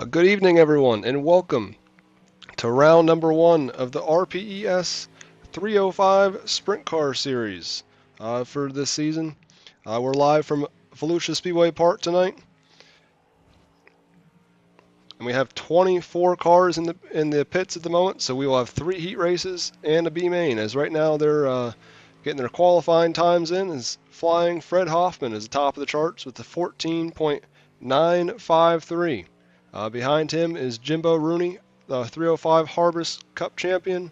Good evening, everyone, and welcome to round number one of the RPES 305 Sprint Car Series for this season. We're live from Volusia Speedway Park tonight, and we have 24 cars in the pits at the moment. So we will have 3 heat races and a B main. As right now they're getting their qualifying times in. Is flying Fred Hoffman is the top of the charts with a 14.953. Behind him is Jimbo Rooney, the 305 Harvest Cup champion.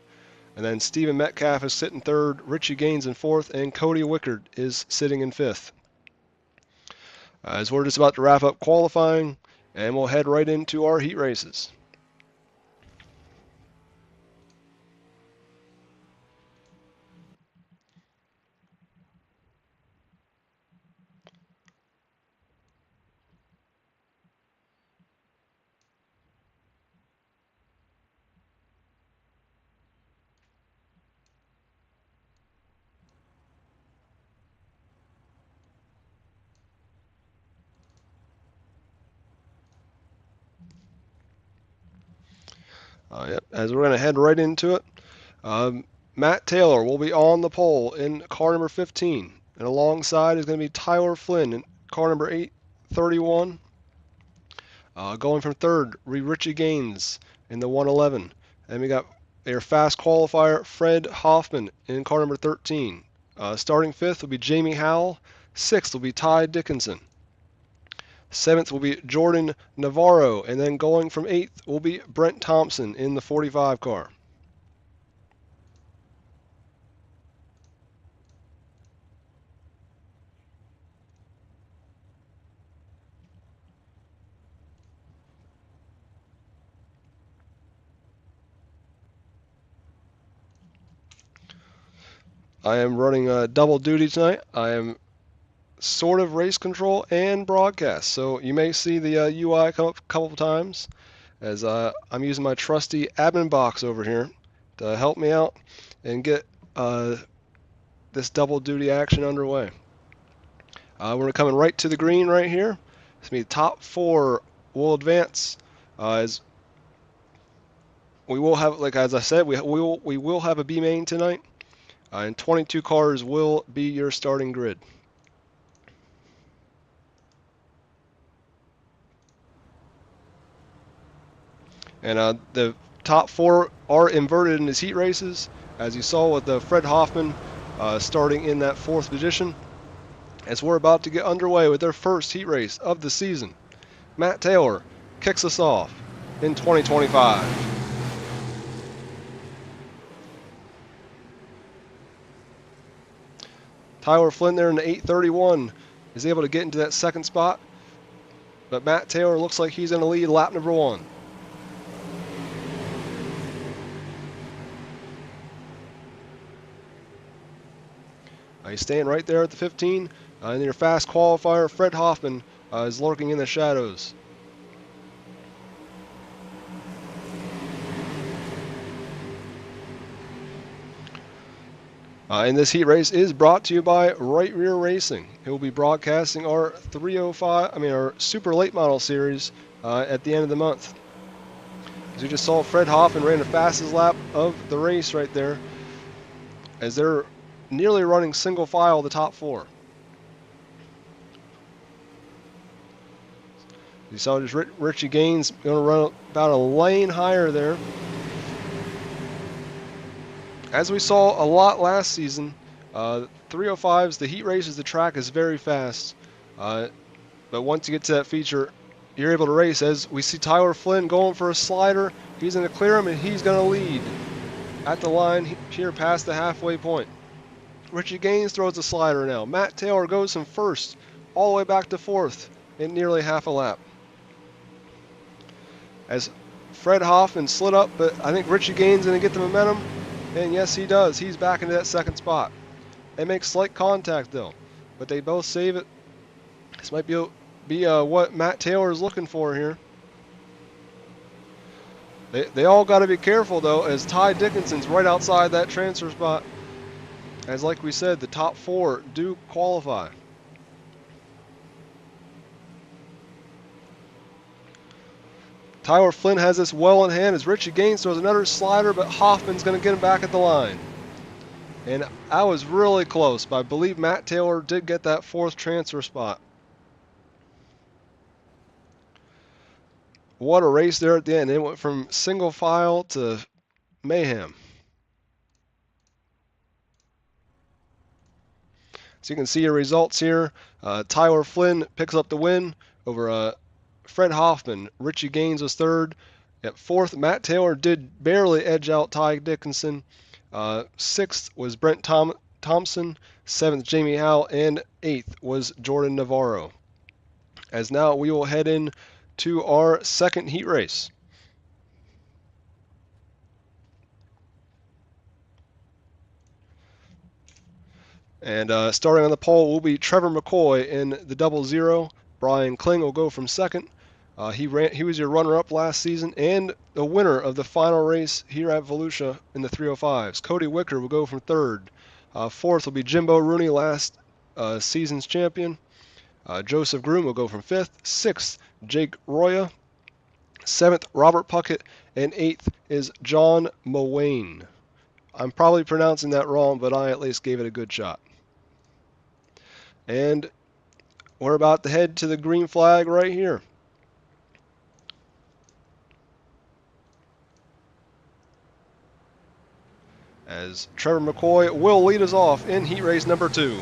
And then Stephen Metcalf is sitting third, Richie Gaines in fourth, and Cody Wickard is sitting in fifth. As we're just about to wrap up qualifying, and we'll head right into our heat races. Yep, as we're going to head right into it, Matt Taylor will be on the pole in car number 15, and alongside is going to be Tyler Flynn in car number 831. Going from third, Richie Gaines in the 111. And we got their fast qualifier, Fred Hoffman in car number 13. Starting fifth will be Jamie Howell. Sixth will be Ty Dickinson. Seventh will be Jordan Navarro, and then going from eighth will be Brent Thompson in the 45 car. I am running double duty tonight. I am sort of race control and broadcast, so you may see the UI come up a couple of times as I'm using my trusty admin box over here to help me out and get this double duty action underway. We're coming right to the green right here. It's going to be top 4 will advance. As we will have, like as I said, we will have a B main tonight, and 22 cars will be your starting grid. And the top 4 are inverted in his heat races, as you saw with the Fred Hoffman starting in that 4th position. As we're about to get underway with their first heat race of the season, Matt Taylor kicks us off in 2025. Tyler Flynn there in the 831 is able to get into that second spot, but Matt Taylor looks like he's going to lead lap number 1. He's staying right there at the 15. And your fast qualifier, Fred Hoffman, is lurking in the shadows. And this heat race is brought to you by Right Rear Racing. He will be broadcasting our our super late model series at the end of the month. As you just saw, Fred Hoffman ran the fastest lap of the race right there, as they're nearly running single file the top 4. You saw just Richie Gaines going to run about a lane higher there. As we saw a lot last season, 305s, the heat races, the track is very fast. But once you get to that feature, you're able to race. As we see Tyler Flynn going for a slider, he's going to clear him and he's going to lead at the line here past the halfway point. Richie Gaines throws a slider now. Matt Taylor goes from first all the way back to 4th in nearly half a lap. As Fred Hoffman slid up, but I think Richie Gaines is going to get the momentum. And yes, he does. He's back into that second spot. They make slight contact though, but they both save it. This might be what Matt Taylor is looking for here. They all got to be careful though, as Ty Dickinson's right outside that transfer spot. As like we said, the top 4 do qualify. Tyler Flynn has this well in hand as 𝐒𝐩𝐫𝐤𝐧𝐭 throws another slider, but Hoffman's going to get him back at the line. And I was really close, but I believe Matt Taylor did get that fourth transfer spot. What a race there at the end. It went from single file to mayhem. So you can see your results here. Tyler Flynn picks up the win over Fred Hoffman. 𝐒𝐩𝐫𝐤𝐧𝐭 was third. At fourth, Matt Taylor did barely edge out Ty Dickinson. Sixth was Brent Thompson. Seventh, Jamie Howell. And eighth was Jordan Navarro. As now we will head in to our second heat race. And starting on the pole will be Trevor McCoy in the 000. Brian Kling will go from second. He was your runner-up last season and the winner of the final race here at Volusia in the 305s. Cody Wicker will go from third. Fourth will be Jimbo Rooney, last season's champion. Joseph Groom will go from fifth. Sixth, Jake Roya. Seventh, Robert Puckett. And eighth is John Mowain. I'm probably pronouncing that wrong, but I at least gave it a good shot. And we're about to head to the green flag right here. As Trevor McCoy will lead us off in heat race number 2.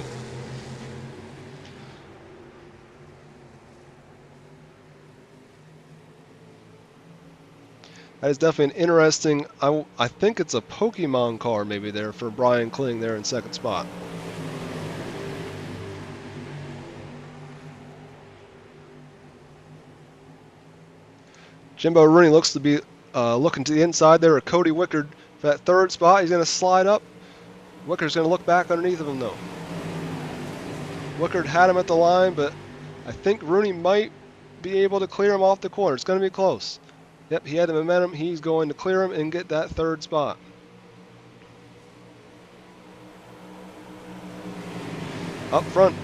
That is definitely an interesting, I think it's a Pokemon car maybe there for Brian Kling there in second spot. Jimbo Rooney looks to be looking to the inside there. Cody Wickard for that third spot. He's going to slide up. Wickard's going to look back underneath of him though. Wickard had him at the line, but I think Rooney might be able to clear him off the corner. It's going to be close. Yep, he had the momentum. He's going to clear him and get that third spot. Up front,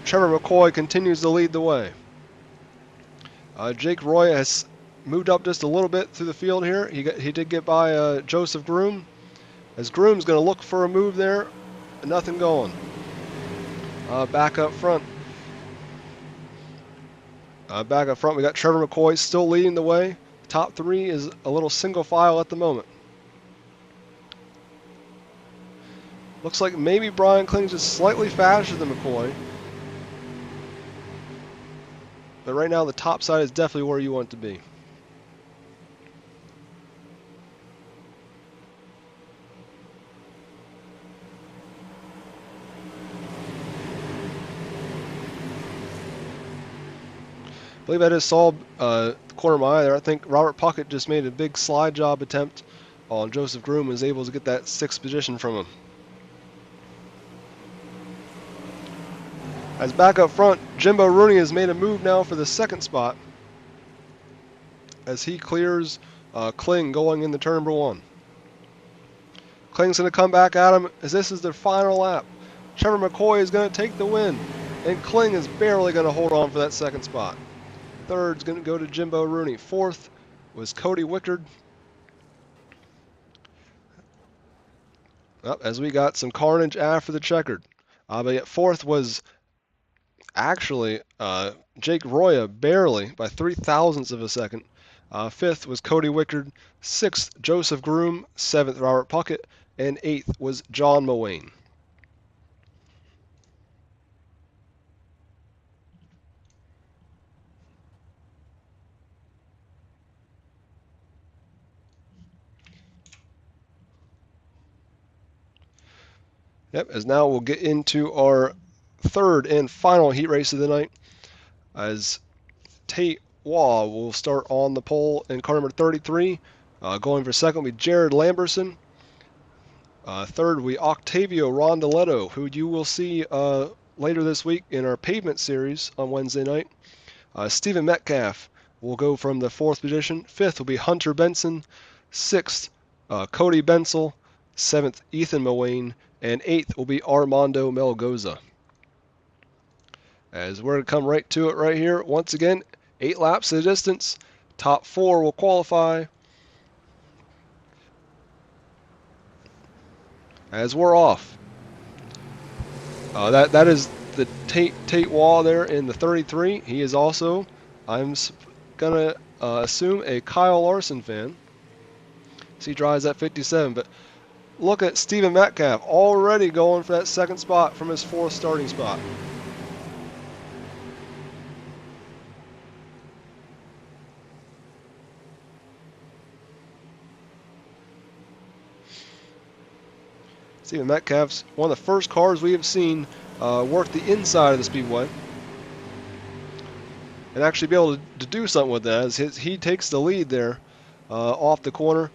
Trevor McCoy continues to lead the way. Jake Roy has moved up just a little bit through the field here. He did get by Joseph Groom. As Groom's going to look for a move there, nothing going. Back up front. Back up front, we got Trevor McCoy still leading the way. Top three is a little single file at the moment. Looks like maybe Brian Kling's just slightly faster than McCoy. But right now the top side is definitely where you want to be. I believe I just saw the corner of my eye there. I think Robert Puckett just made a big slide job attempt on Joseph Groom and was able to get that sixth position from him. As back up front, Jimbo Rooney has made a move now for the second spot as he clears Kling going into turn number 1. Kling's going to come back at him as this is their final lap. Trevor McCoy is going to take the win, and Kling is barely going to hold on for that second spot. Third's going to go to Jimbo Rooney. Fourth was Cody Wickard. As we got some carnage after the checkered. But yet fourth was actually Jake Roya, barely by 0.03 of a second. Fifth was Cody Wickard. Sixth, Joseph Groom. Seventh, Robert Puckett. And eighth was John Mowain. Yep, as now we'll get into our third and final heat race of the night, as Tate Waugh will start on the pole in car number 33. Going for second will be Jared Lamberson. Third will be Octavio Rondoletto, who you will see later this week in our pavement series on Wednesday night. Stephen Metcalf will go from the fourth position. Fifth will be Hunter Benson. Sixth, Cody Bensel. Seventh, Ethan Mowain. And eighth will be Armando Melgoza. As we're going to come right to it right here. Once again, 8 laps of the distance. top 4 will qualify. As we're off. That is the 𝐒𝐞𝐄𝐒 there in the 33. He is also, I'm gonna assume, a Kyle Larson fan. So he drives that 57. But look at Stephen Metcalf already going for that second spot from his 4th starting spot. Stephen Metcalf's one of the first cars we have seen work the inside of the speedway and actually be able to do something with that as he takes the lead there off the corner.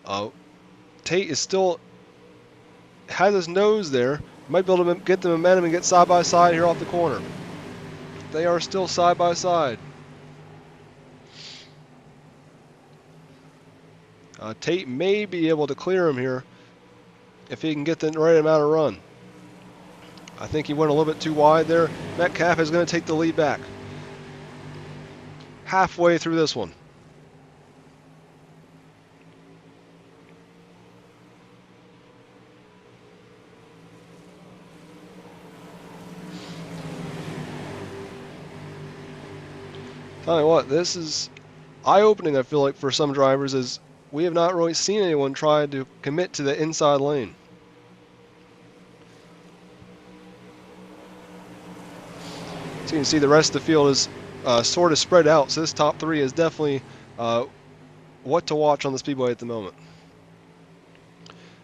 𝐒𝐞 is still has his nose there. Might be able to get the momentum and get side by side here off the corner. They are still side by side. 𝐒𝐞 may be able to clear him here if he can get the right amount of run. I think he went a little bit too wide there. Metcalf is going to take the lead back. Halfway through this one. Tell you what, this is eye-opening, I feel like, for some drivers, as we have not really seen anyone try to commit to the inside lane. So you can see the rest of the field is sort of spread out, so this top 3 is definitely what to watch on the speedway at the moment.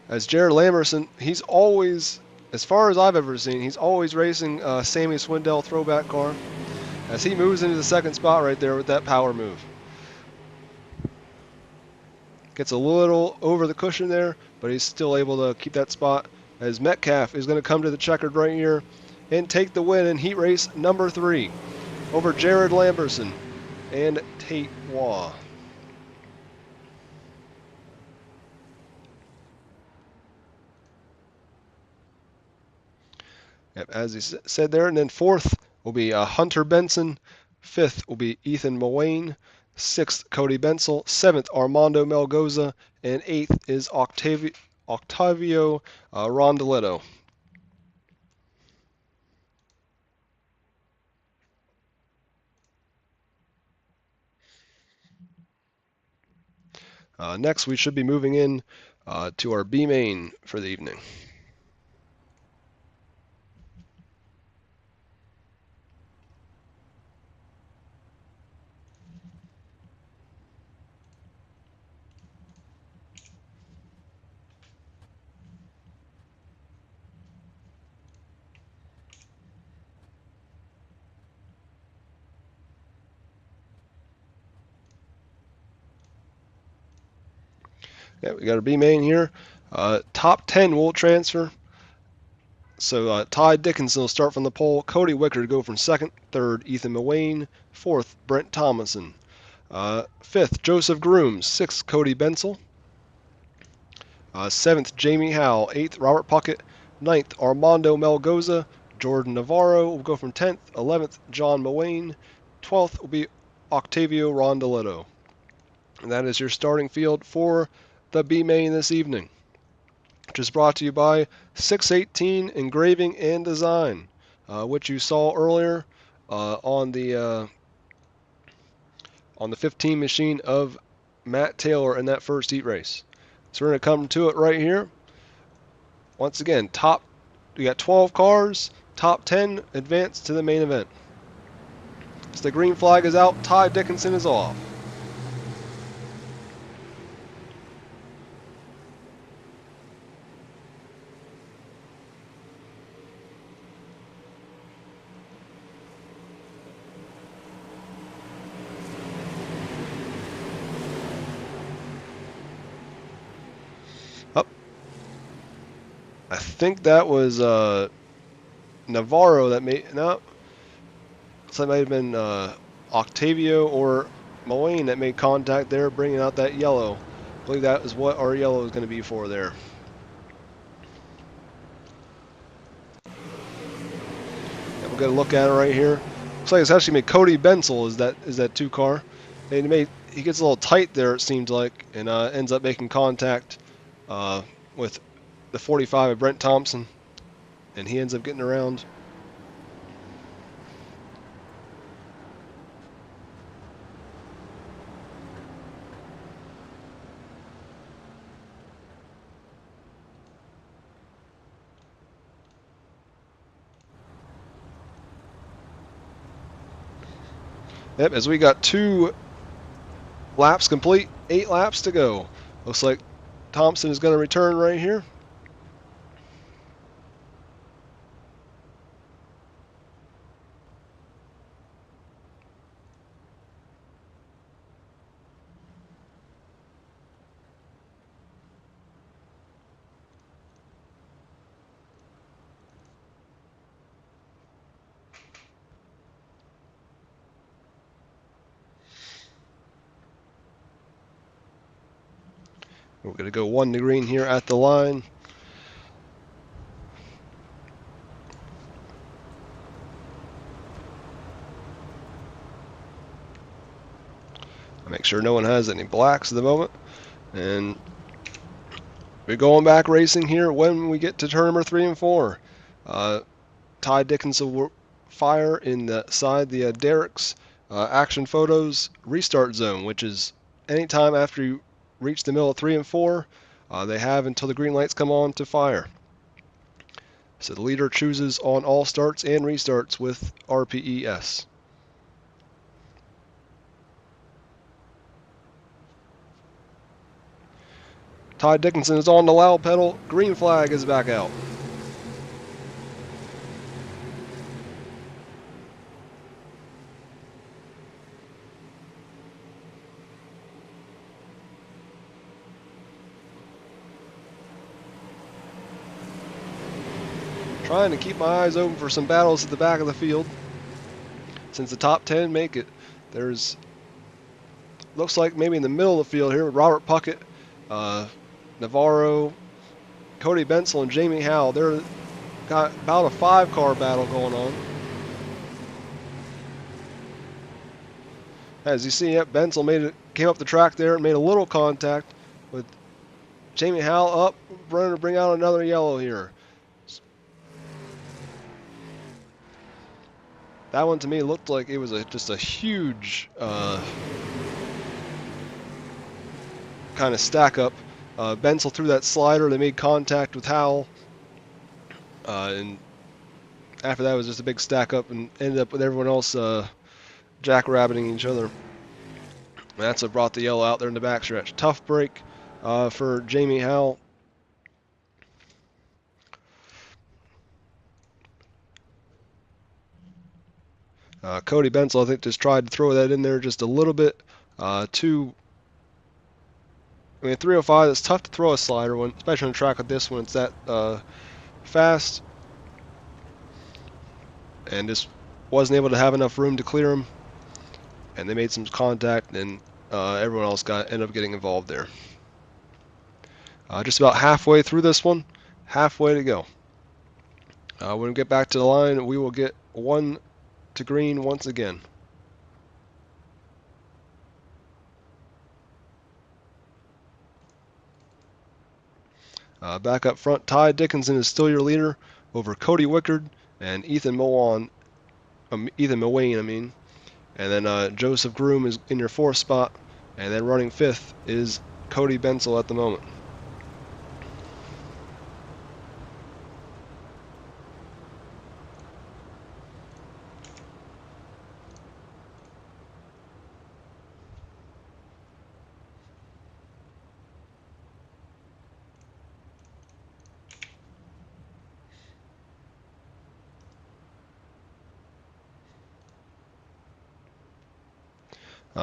As Jared Lamberson, he's always, as far as I've ever seen, he's always racing Sammy Swindell throwback car, as he moves into the second spot right there with that power move. Gets a little over the cushion there, but he's still able to keep that spot, as Metcalf is going to come to the checkered right here and take the win in heat race number 3 over Jared Lamberson and 𝐒𝐞𝐄𝐒. Yep, as he said there. And then 4th will be Hunter Benson. 5th will be Ethan Mullane. 6th, Cody Bensel. 7th, Armando Melgoza. And 8th is Octavio Rondeletto. Next, we should be moving in to our B main for the evening. Yeah, we got our B main here. Top 10 will transfer. So Ty Dickinson will start from the pole. Cody Wicker to go from 2nd. 3rd, Ethan Mullane. 4th, Brent Thomason. 5th, Joseph Grooms. 6th, Cody Bensel. 7th, Jamie Howell. 8th, Robert Puckett. 9th, Armando Melgoza. Jordan Navarro will go from 10th. 11th, John Mullane. 12th will be Octavio Rondeletto. And that is your starting field for the B main this evening, which is brought to you by 618 Engraving and Design, which you saw earlier on the 15 machine of Matt Taylor in that first heat race. So we're going to come to it right here. Once again, we got 12 cars, top 10 advance to the main event. So the green flag is out, Ty Dickinson is off. I think that was Navarro that made, no, so that might have been Octavio or Mullane that made contact there, bringing out that yellow. I believe that is what our yellow is going to be for there. Yeah, we'll get a look at it right here. Looks like it's actually made Cody Bensel is that 2 car. He gets a little tight there, it seems like, and ends up making contact with the 45 of Brent Thompson, and he ends up getting around. Yep, as we got 2 laps complete, 8 laps to go. Looks like Thompson is going to return right here. We're going to go 1 to green here at the line. Make sure no one has any blacks at the moment. And we're going back racing here when we get to turn number 3 and 4. Ty Dickinson will fire inside the Derek's action photos restart zone, which is anytime after you reach the middle of 3 and 4, they have until the green lights come on to fire. So the leader chooses on all starts and restarts with RPES. Ty Dickinson is on the loud pedal. Green flag is back out. Trying to keep my eyes open for some battles at the back of the field. Since the top 10 make it, there's looks like maybe in the middle of the field here, Robert Puckett, Navarro, Cody Bensel, and Jamie Howell. They're got about a 5-car battle going on. As you see, yep, Bensel came up the track there and made a little contact with Jamie Howell up, running to bring out another yellow here. That one to me looked like it was just a huge kind of stack up. Bensel threw that slider. They made contact with Howell. And after that, it was just a big stack up and ended up with everyone else jackrabbiting each other. And that's what brought the yellow out there in the backstretch. Tough break for Jamie Howell. Cody Bensel, I think, just tried to throw that in there just a little bit too. I mean, 305, it's tough to throw a slider one, especially on a track like this when it's that fast. And just wasn't able to have enough room to clear him. And they made some contact, and everyone else ended up getting involved there. Just about halfway through this one, halfway to go. When we get back to the line, we will get 1 to green once again. Back up front, Ty Dickinson is still your leader over Cody Wickard and Ethan Milwane, I mean. And then Joseph Groom is in your 4th spot, and then running 5th is Cody Bensel at the moment.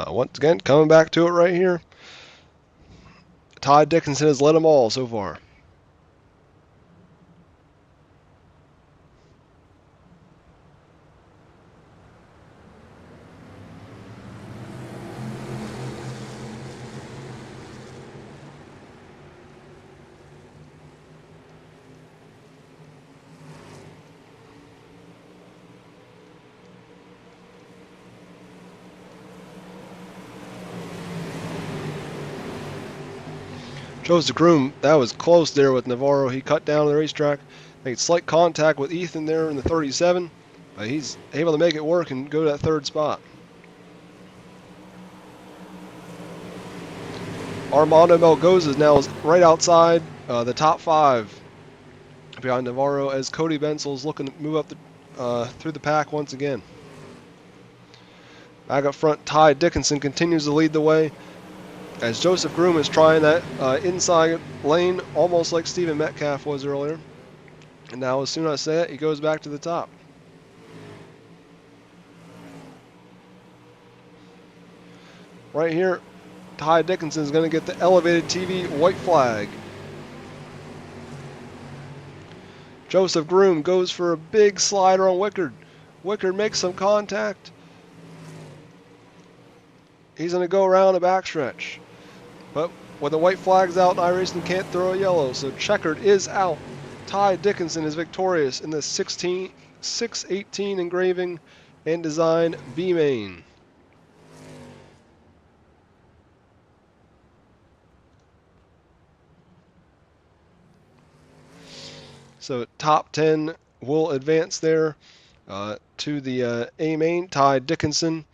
Once again, coming back to it right here. Todd Dickinson has led them all so far. Joseph Groom, that was close there with Navarro. He cut down the racetrack, made slight contact with Ethan there in the 37, but he's able to make it work and go to that third spot. Armando Melgoza is now right outside the top 5 behind Navarro as Cody Benzel is looking to move up through the pack once again. Back up front, Ty Dickinson continues to lead the way as Joseph Groom is trying that inside lane almost like Stephen Metcalf was earlier. And now as soon as I say it, he goes back to the top. Right here, Ty Dickinson is going to get the elevated TV white flag. Joseph Groom goes for a big slider on Wickard. Wickard makes some contact. He's going to go around a backstretch. But when the white flag's out, iRacing can't throw a yellow, so checkered is out. Ty Dickinson is victorious in the 618 engraving and design B main. So top 10 will advance there to the A main. Ty Dickinson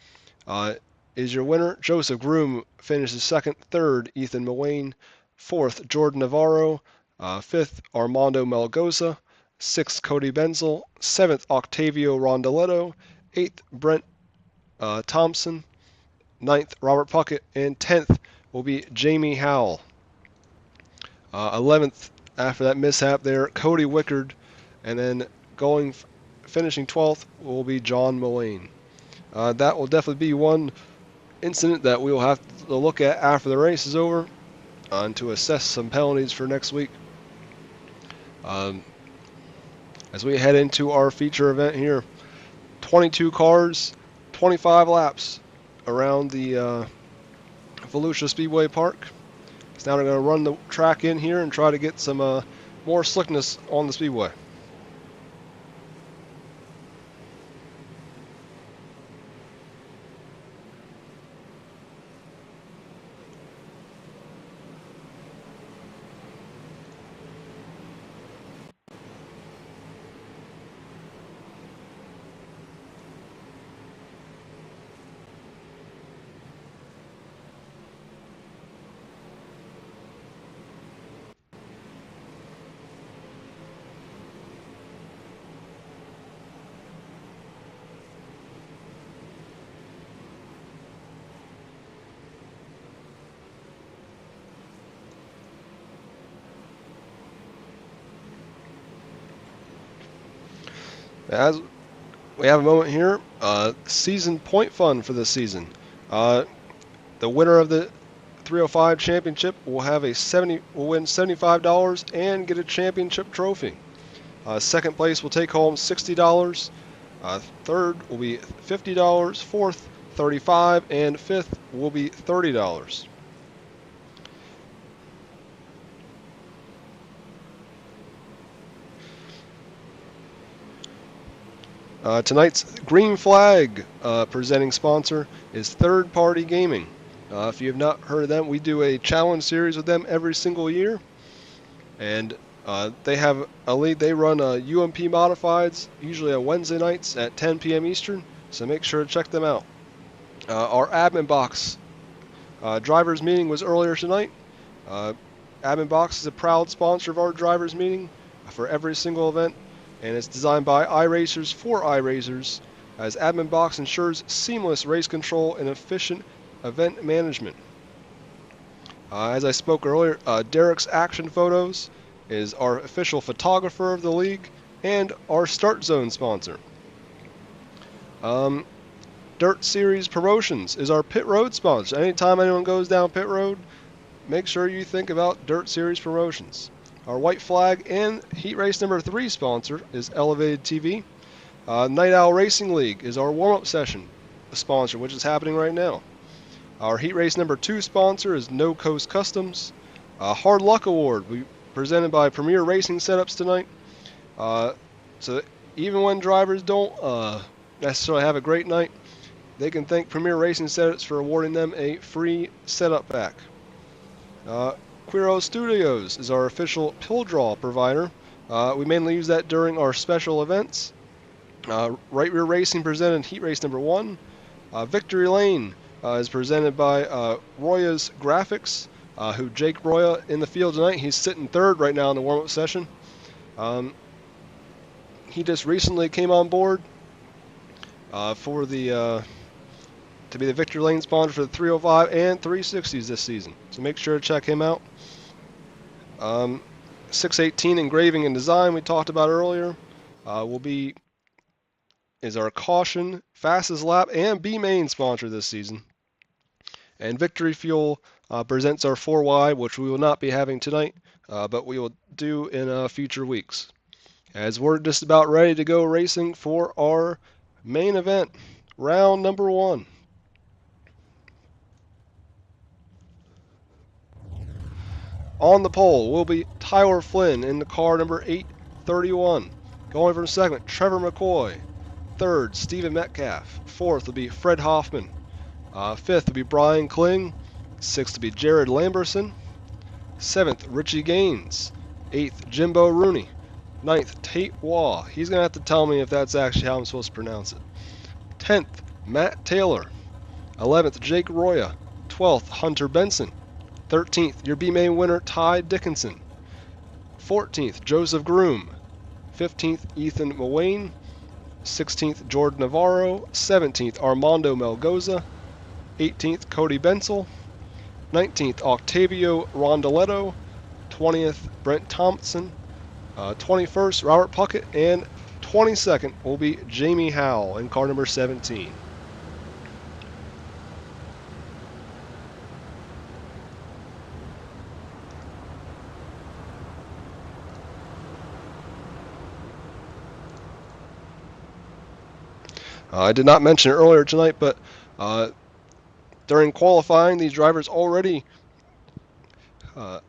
is your winner. Joseph Groom finishes second. Third, Ethan Mullane. Fourth, Jordan Navarro. Fifth, Armando Melgoza. Sixth, Cody Benzel. Seventh, Octavio Rondeletto. Eighth, Brent Thompson. Ninth, Robert Puckett. And 10th will be Jamie Howell. 11th, after that mishap there, Cody Wickard. And then finishing 12th will be John Mullane. That will definitely be one incident that we will have to look at after the race is over and to assess some penalties for next week. As we head into our feature event here, 22 cars, 25 laps around the Volusia Speedway Park. So now they're going to run the track in here and try to get some more slickness on the speedway. As we have a moment here, season point fund for this season. The winner of the 305 championship will have will win $75 and get a championship trophy. Second place will take home $60. Third will be $50. Fourth, $35, and fifth will be $30. Tonight's green flag presenting sponsor is Third Party Gaming. If you have not heard of them, we do a challenge series with them every single year, and they have a league. They run UMP modifieds usually on Wednesday nights at 10 p.m. Eastern, so make sure to check them out. Our admin box drivers meeting was earlier tonight. Admin box is a proud sponsor of our drivers meeting for every single event, and it's designed by iRacers for iRacers, as Admin Box ensures seamless race control and efficient event management. As I spoke earlier, Derek's Action Photos is our official photographer of the league and our Start Zone sponsor. Dirt Series Promotions is our pit road sponsor. Anytime anyone goes down pit road, make sure you think about Dirt Series Promotions. Our white flag and heat race number 3 sponsor is Elevated TV. Night Owl Racing League is our warm-up session sponsor, which is happening right now. Our heat race number 2 sponsor is No Coast Customs. Hard Luck Award, presented by Premier Racing Setups tonight. So even when drivers don't necessarily have a great night, they can thank Premier Racing Setups for awarding them a free setup pack. 𝐒𝐩𝐫𝐄𝐒 Studios is our official pill draw provider. We mainly use that during our special events. Right Rear Racing presented Heat Race number 1. Victory Lane is presented by Roya's Graphics, who Jake Roya in the field tonight. He's sitting third right now in the warm-up session. He just recently came on board for the to be the Victory Lane sponsor for the 305 and 360s this season. So make sure to check him out. 618 Engraving and Design we talked about earlier is our caution, fastest lap, and B main sponsor this season. And Victory Fuel presents our 4Y, which we will not be having tonight, but we will do in future weeks. As we're just about ready to go racing for our main event, round number 1. On the pole will be Tyler Flynn in the car number 831. Going from second, Trevor McCoy. Third, Stephen Metcalf. Fourth will be Fred Hoffman. Fifth will be Brian Kling. Sixth will be Jared Lamberson. Seventh, Richie Gaines. Eighth, Jimbo Rooney. Ninth, Tate Waugh. He's going to have to tell me if that's actually how I'm supposed to pronounce it. 10th, Matt Taylor. 11th, Jake Roya. 12th, Hunter Benson. 13th, your B-main winner, Ty Dickinson. 14th, Joseph Groom. 15th, Ethan Muane. 16th, Jordan Navarro. 17th, Armando Melgoza. 18th, Cody Bensel. 19th, Octavio Rondoletto. 20th, Brent Thompson. 21st, Robert Puckett. And 22nd will be Jamie Howell in car number 17. I did not mention it earlier tonight, but during qualifying, these drivers already got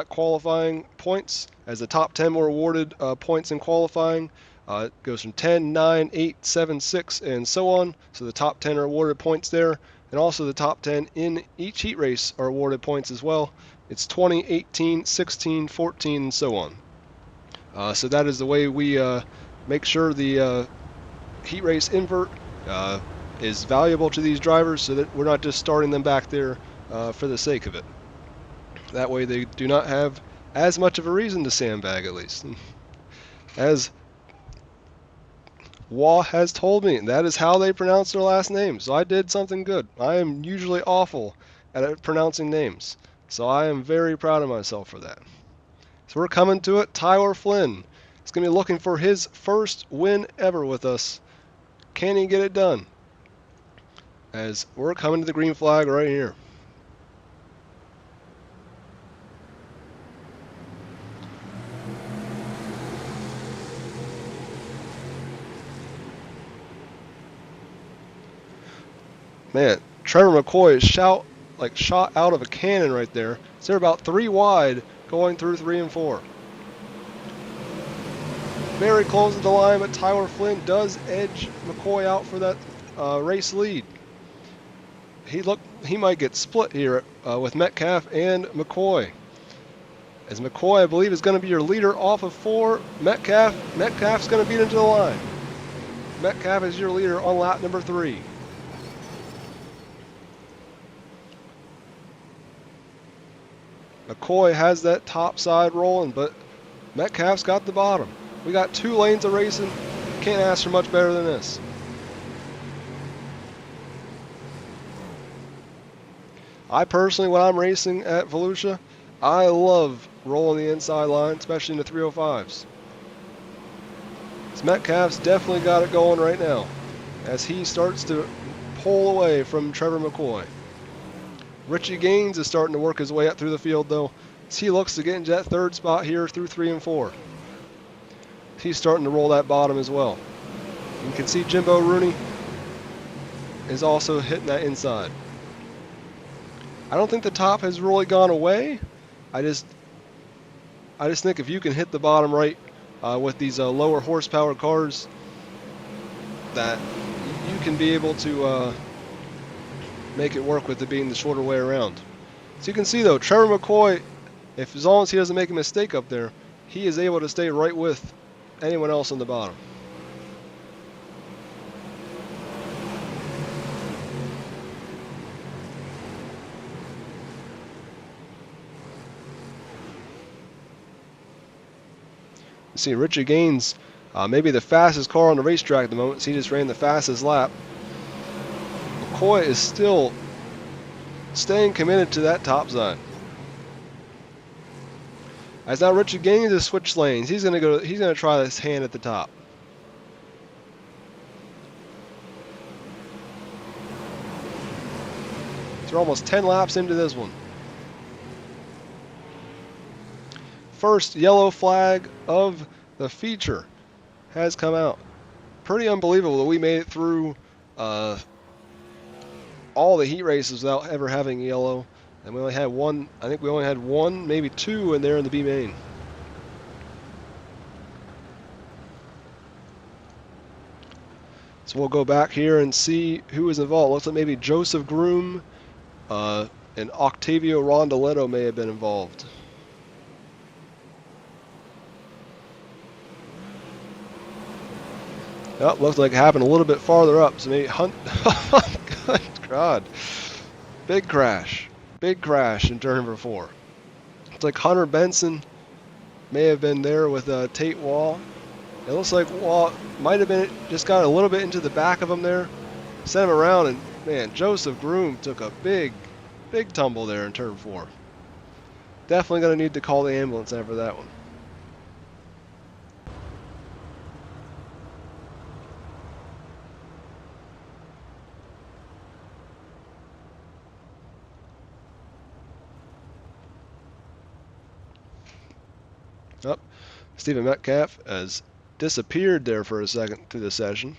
qualifying points, as the top 10 were awarded points in qualifying. It goes from 10, 9, 8, 7, 6, and so on. So the top 10 are awarded points there, and also the top 10 in each heat race are awarded points as well. It's 20, 18, 16, 14, and so on. So that is the way we make sure the heat race invert is valuable to these drivers, so that we're not just starting them back there for the sake of it. That way they do not have as much of a reason to sandbag, at least. As Waugh has told me, that is how they pronounce their last name, so I did something good. I am usually awful at pronouncing names, so I am very proud of myself for that. So we're coming to it. Tyler Flynn is going to be looking for his first win ever with us. Can he get it done? As we're coming to the green flag right here. Man, Trevor McCoy is shot out of a cannon right there. So they're about 3 wide going through 3 and 4. Very close to the line, but Tyler Flynn does edge McCoy out for that race lead. He might get split here with Metcalf and McCoy. As McCoy, I believe, is going to be your leader off of 4. Metcalf's going to beat him to the line. Metcalf is your leader on lap number 3. McCoy has that top side rolling, but Metcalf's got the bottom. We got 2 lanes of racing. Can't ask for much better than this. I personally, when I'm racing at Volusia, I love rolling the inside line, especially in the 305s. Metcalf's definitely got it going right now as he starts to pull away from Trevor McCoy. Richie Gaines is starting to work his way up through the field, though, as he looks to get into that 3rd spot here through 3 and 4. He's starting to roll that bottom as well. You can see Jimbo Rooney is also hitting that inside. I don't think the top has really gone away. I just think if you can hit the bottom right with these lower horsepower cars, that you can be able to make it work with it being the shorter way around. So you can see though, Trevor McCoy, if as long as he doesn't make a mistake up there, he is able to stay right with anyone else on the bottom. You see Richie Gaines, maybe the fastest car on the racetrack at the moment, so he just ran the fastest lap. McCoy is still staying committed to that top side. As now Richard Gaines has switched lanes. He's gonna try this hand at the top. So we're almost 10 laps into this one. First yellow flag of the feature has come out. Pretty unbelievable that we made it through all the heat races without ever having yellow. And we only had one, I think we only had one, maybe two in there in the B main. So we'll go back here and see who was involved. Looks like maybe Joseph Groom and Octavio Rondoletto may have been involved. Oh, looks like it happened a little bit farther up. So maybe Hunt. Good God. Big crash. Big crash in turn number 4. It's like Hunter Benson may have been there with Tate Wall. It looks like Wall might have been just got a little bit into the back of him there. Sent him around, and man, Joseph Groom took a big tumble there in turn 4. Definitely going to need to call the ambulance after that one. Oh, Stephen Metcalf has disappeared there for a second through the session.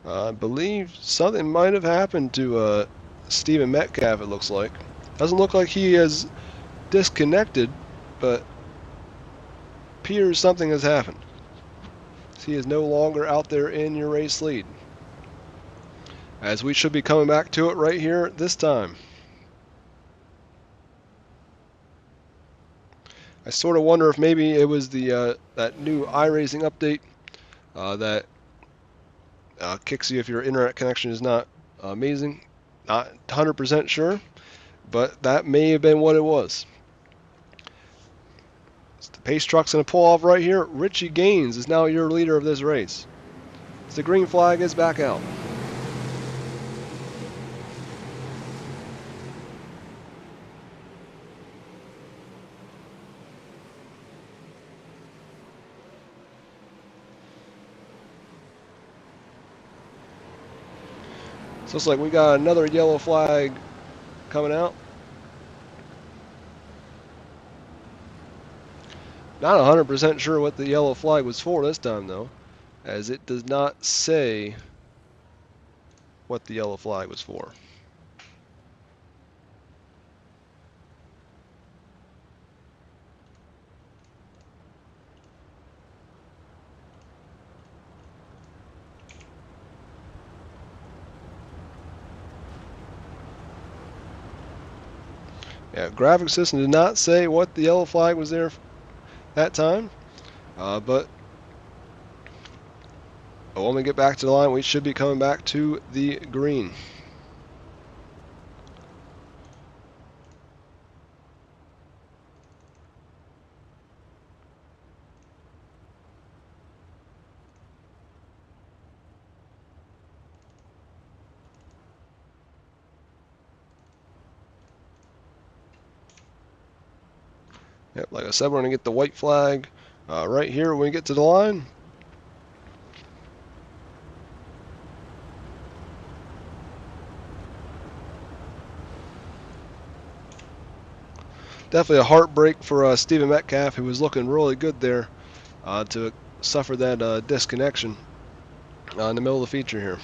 I believe something might have happened to Stephen Metcalf, it looks like. Doesn't look like he has disconnected, but appears something has happened. He is no longer out there in your race lead. As we should be coming back to it right here this time. I sort of wonder if maybe it was the that new iRacing update that kicks you if your internet connection is not amazing. Not 100% sure, but that may have been what it was. So the pace truck's going to pull off right here. Richie Gaines is now your leader of this race. So the green flag is back out. So looks like we got another yellow flag coming out. Not 100% sure what the yellow flag was for this time though, as it does not say what the yellow flag was for. Yeah, graphic system did not say what the yellow flag was there that time, but when we get back to the line, we should be coming back to the green. Yep, like I said, we're going to get the white flag right here when we get to the line. Definitely a heartbreak for Stephen Metcalf, who was looking really good there to suffer that disconnection in the middle of the feature here.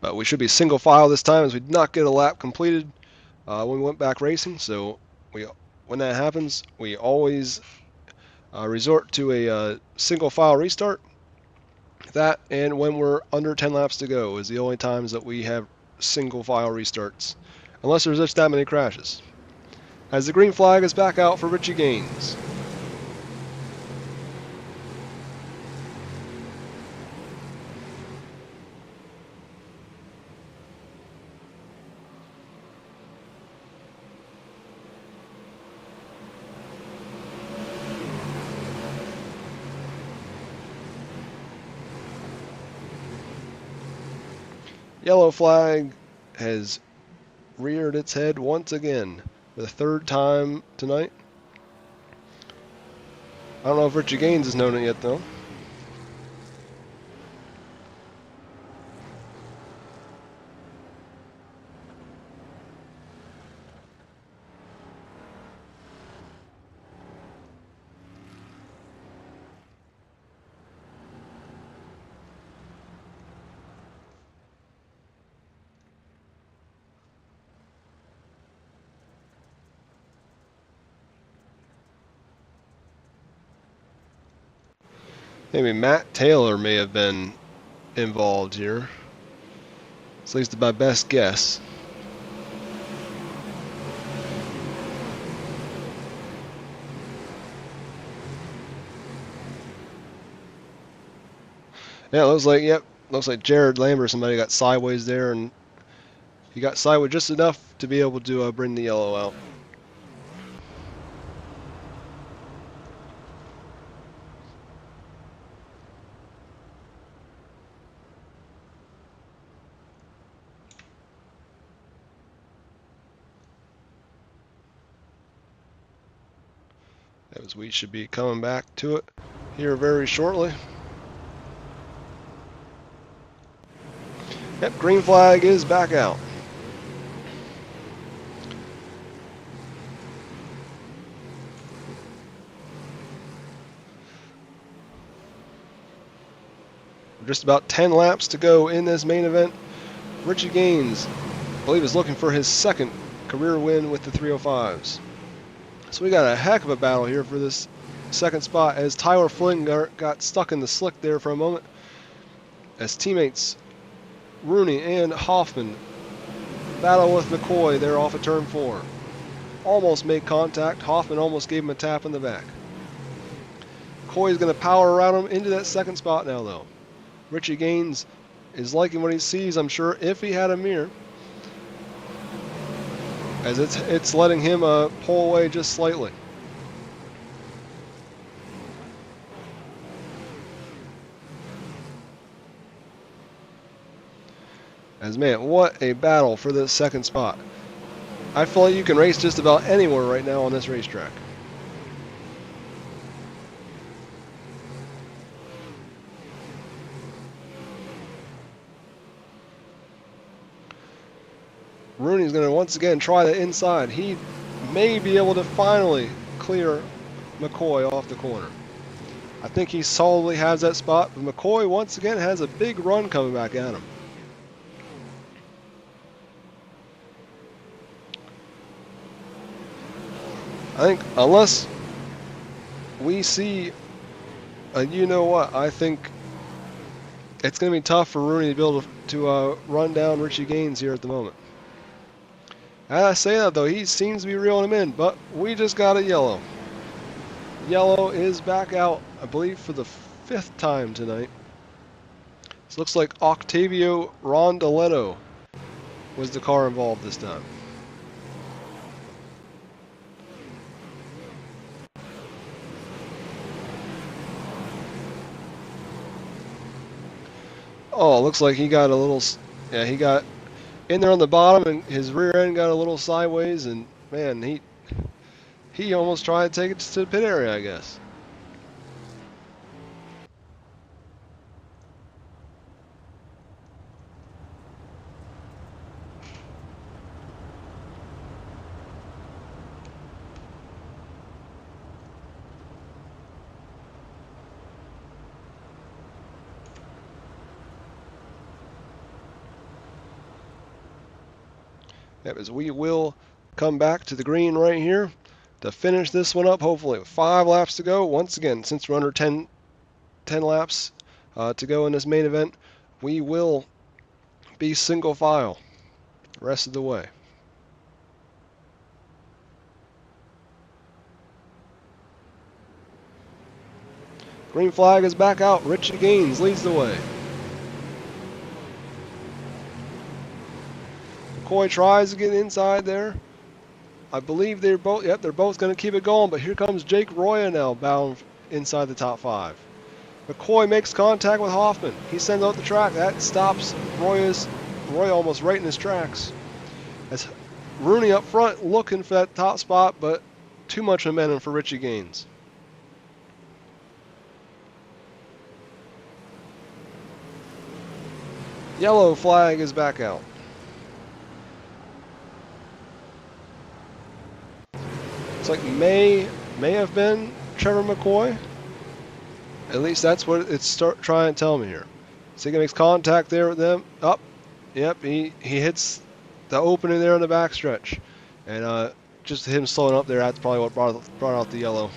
But we should be single file this time, as we did not get a lap completed when we went back racing. So when that happens, we always resort to a single file restart. That and when we're under 10 laps to go is the only times that we have single file restarts, unless there's just that many crashes. As the green flag is back out for Richie Gaines. Yellow flag has reared its head once again for the third time tonight. I don't know if Richie Gaines has known it yet, though. Maybe Matt Taylor may have been involved here. At least my best guess. Yeah, looks like Jared Lambert, somebody got sideways there, and he got sideways just enough to be able to bring the yellow out. As we should be coming back to it here very shortly. Yep, green flag is back out. Just about 10 laps to go in this main event. Richie Gaines, I believe, is looking for his second career win with the 305s. So we got a heck of a battle here for this second spot, as Tyler Flynn got stuck in the slick there for a moment, as teammates Rooney and Hoffman battle with McCoy there off of turn 4. Almost made contact. Hoffman almost gave him a tap in the back. McCoy is going to power around him into that second spot now, though. Richie Gaines is liking what he sees, I'm sure, if he had a mirror, as it's letting him pull away just slightly. As, man, what a battle for this second spot. I feel like you can race just about anywhere right now on this racetrack. Rooney's going to once again try the inside. He may be able to finally clear McCoy off the corner. I think he solidly has that spot, but McCoy once again has a big run coming back at him. I think unless we see a you-know-what, I think it's going to be tough for Rooney to be able to run down Richie Gaines here at the moment. As I say that, though, he seems to be reeling him in, but we just got a yellow. Yellow is back out, I believe, for the 5th time tonight. This looks like Octavio Rondoletto was the car involved this time. Oh, looks like he got a little, yeah, he got in there on the bottom, and his rear end got a little sideways, and man, he almost tried to take it to the pit area, I guess. Yep, as we will come back to the green right here to finish this one up, hopefully with 5 laps to go. Once again, since we're under 10 laps to go in this main event, we will be single file the rest of the way. Green flag is back out. 𝐒𝐩𝐫𝐤𝐬 leads the way. McCoy tries to get inside there. I believe they're both going to keep it going, but here comes 𝐒𝐩𝐫𝐤𝐬 now bound inside the top 5. McCoy makes contact with Hoffman. He sends out the track. That stops Roy almost right in his tracks. As Rooney up front looking for that top spot, but too much momentum for 𝐒𝐩𝐫𝐤𝐬. Yellow flag is back out. It's like may have been Trevor McCoy. At least that's what it's trying to tell me here. So he makes contact there with them. Up. Yep, he hits the opening there in the backstretch. And just him slowing up there, that's probably what brought out the yellow.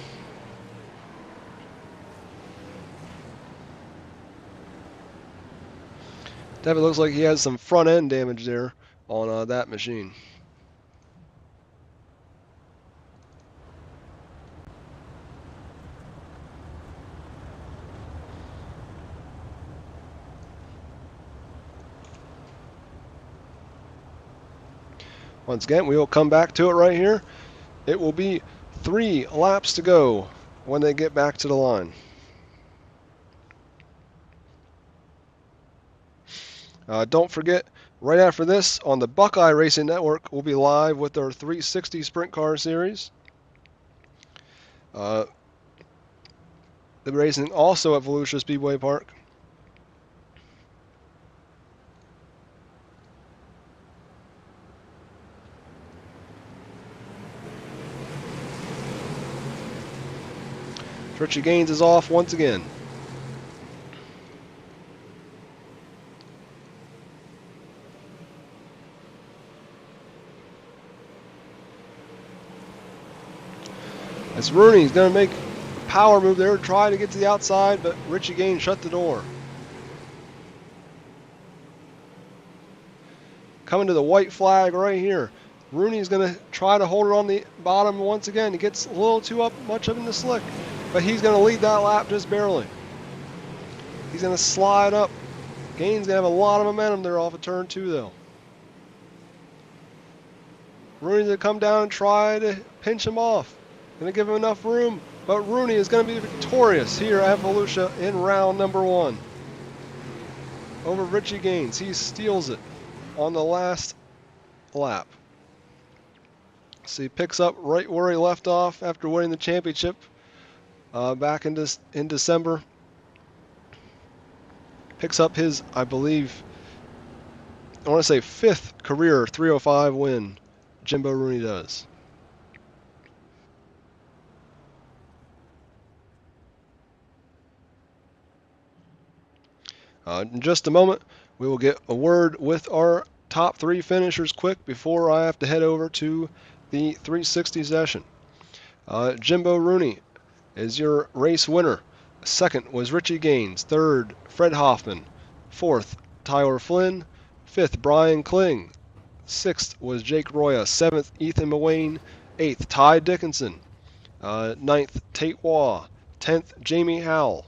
Definitely looks like he has some front end damage there on that machine. Once again, we will come back to it right here. It will be 3 laps to go when they get back to the line. Don't forget, right after this, on the Buckeye Racing Network, we'll be live with our 360 Sprint Car Series. The racing also at Volusia Speedway Park. 𝐒𝐩𝐫𝐤𝐬𝐬 is off once again. As Rooney's going to make a power move there, try to get to the outside, but 𝐒𝐩𝐫𝐤𝐬𝐬 shut the door. Coming to the white flag right here. Rooney's going to try to hold it on the bottom once again. He gets a little too much up in the slick, but he's going to lead that lap just barely. He's going to slide up. Gaines going to have a lot of momentum there off of turn 2, though. Rooney's going to come down and try to pinch him off. Going to give him enough room, but Rooney is going to be victorious here at Volusia in round number 1 over 𝐒𝐩𝐫𝐤𝐬𝐬. He steals it on the last lap. So he picks up right where he left off after winning the championship back in December. Picks up his, I believe, I want to say 5th career 305 win. Jimbo Rooney does. In just a moment, we will get a word with our top 3 finishers quick before I have to head over to the 360 session. Jimbo Rooney is your race winner. 2nd was 𝐒𝐩𝐫𝐤𝐬𝐬. 3rd, Fred Hoffman. 4th, Tyler Flynn. 5th, Brian Kling. 6th was Jake Roya. 7th, Ethan Mullane. 8th, Ty Dickinson. 9th, Tate Waugh. 10th, Jamie Howell.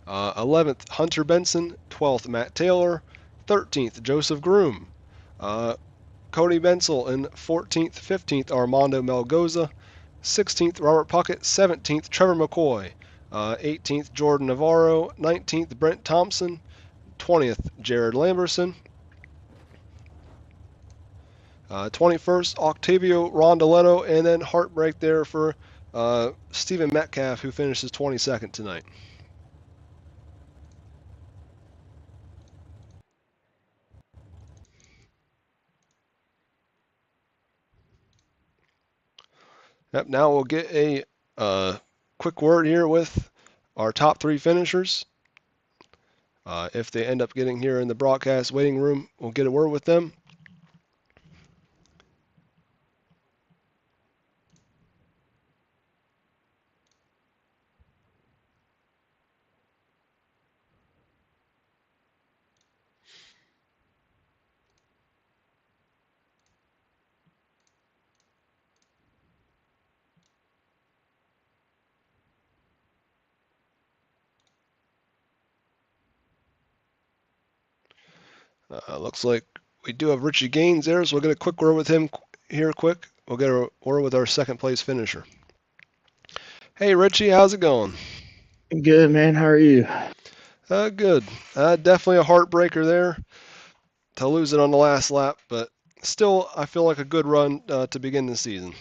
11th, Hunter Benson. 12th, Matt Taylor. 13th, Joseph Groom. Cody Bensel in 14th, 15th, Armando Melgoza. 16th, Robert Puckett. 17th, Trevor McCoy. 18th, Jordan Navarro. 19th, Brent Thompson. 20th, Jared Lamberson. 21st, Octavio Rondoletto, and then heartbreak there for Stephen Metcalf, who finishes 22nd tonight. Yep, now we'll get a quick word here with our top 3 finishers. If they end up getting here in the broadcast waiting room, we'll get a word with them. Looks like we do have Richie Gaines there, so we'll get a quick word with him here quick. We'll get a word with our second place finisher. Hey Richie, how's it going? Good, man. How are you? Good. Definitely a heartbreaker there to lose it on the last lap, but still, I feel like a good run to begin the season.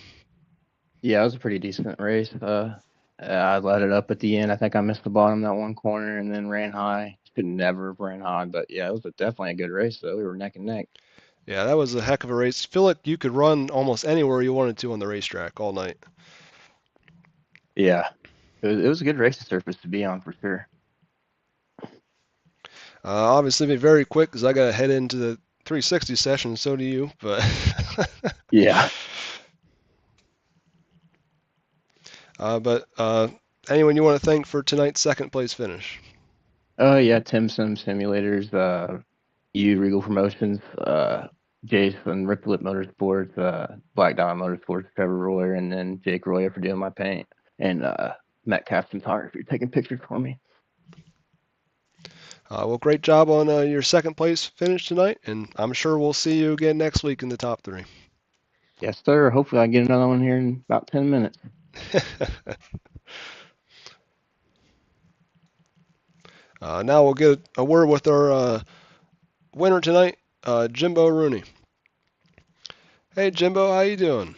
Yeah, it was a pretty decent race. I let it up at the end. I think I missed the bottom that one corner and then ran high. Should never have ran high, but yeah, it was definitely a good race. Though we were neck and neck. Yeah, that was a heck of a race. Feel like you could run almost anywhere you wanted to on the racetrack all night. Yeah, it was a good racing surface to be on for sure. Obviously, be very quick because I got to head into the 360 session. So do you, but Yeah. but anyone you want to thank for tonight's second place finish? Oh yeah, Tim Sim Simulators, Regal Promotions, Jason Riplet Motorsports, Black Diamond Motorsports, Trevor Royer, and then Jake Royer for doing my paint, and Metcalf Photography taking pictures for me. Well, great job on your second place finish tonight, and I'm sure we'll see you again next week in the top three. Yes, sir. Hopefully, I get another one here in about 10 minutes. Now we'll get a word with our winner tonight, Jimbo Rooney. Hey, Jimbo, how you doing?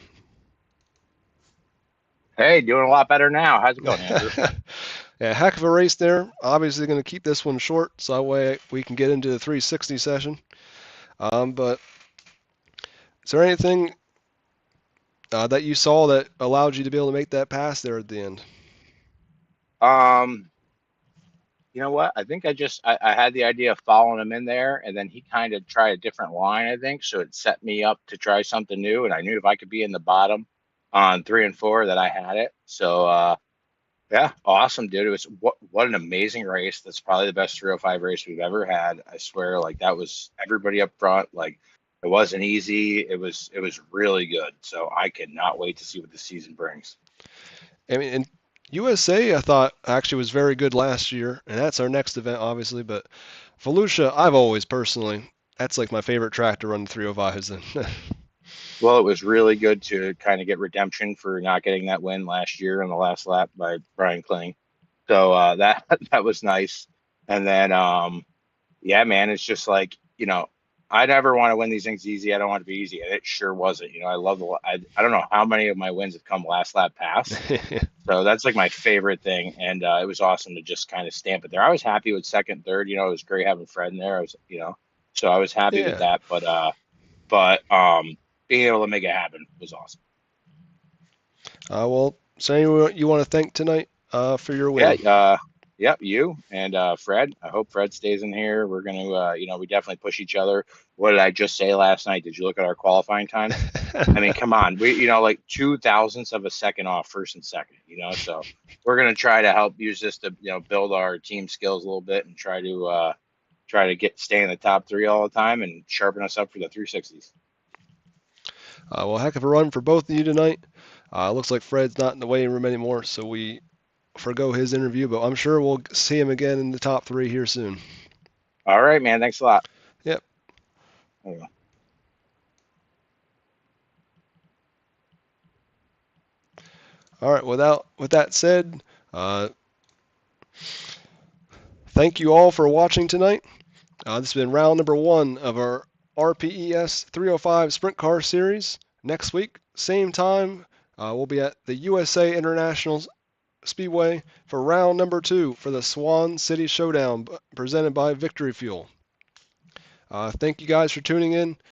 Hey, doing a lot better now. How's it going, Andrew? Yeah, heck of a race there. Obviously, going to keep this one short so that way we can get into the 360 session. But is there anything that you saw that allowed you to be able to make that pass there at the end? Um, you know what? I think I had the idea of following him in there, and then he kind of tried a different line, I think. So it set me up to try something new, and I knew if I could be in the bottom on 3 and 4 that I had it. So yeah, awesome, dude. It was what an amazing race. That's probably the best 305 race we've ever had. I swear, like that was everybody up front. Like it wasn't easy. It was really good. So I cannot wait to see what the season brings. I mean, and USA, I thought actually was very good last year, and that's our next event, obviously. But Volusia, I've always personally, that's like my favorite track to run the 305s in. Well, it was really good to kind of get redemption for not getting that win last year on the last lap by Brian Kling. So that that was nice. And then yeah, man, it's just like, I never want to win these things easy. I don't want it to be easy. And it sure wasn't. I love I don't know how many of my wins have come last lap pass. So that's like my favorite thing. And it was awesome to just kind of stamp it there. I was happy with second, third. It was great having Fred in there. So I was happy with Yeah. that. But being able to make it happen was awesome. Well, so anyone you want to thank tonight for your Yeah, win? yep, you and Fred. I hope Fred stays in here. We're gonna, we definitely push each other. What did I just say last night? Did you look at our qualifying times? I mean, come on, we, like 2 thousandths of a second off first and second. So we're gonna try to help use this to, build our team skills a little bit and try to stay in the top three all the time and sharpen us up for the 360s. Well, heck of a run for both of you tonight. Looks like Fred's not in the waiting room anymore, so we forgo his interview, but I'm sure we'll see him again in the top three here soon. All right, man. Thanks a lot. Yep. There you go. All right. With that said, thank you all for watching tonight. This has been round number 1 of our RPES 305 Sprint Car Series. Next week, same time, we'll be at the USA International Speedway for round number 2 for the Swan City Showdown presented by Victory Fuel. Thank you guys for tuning in.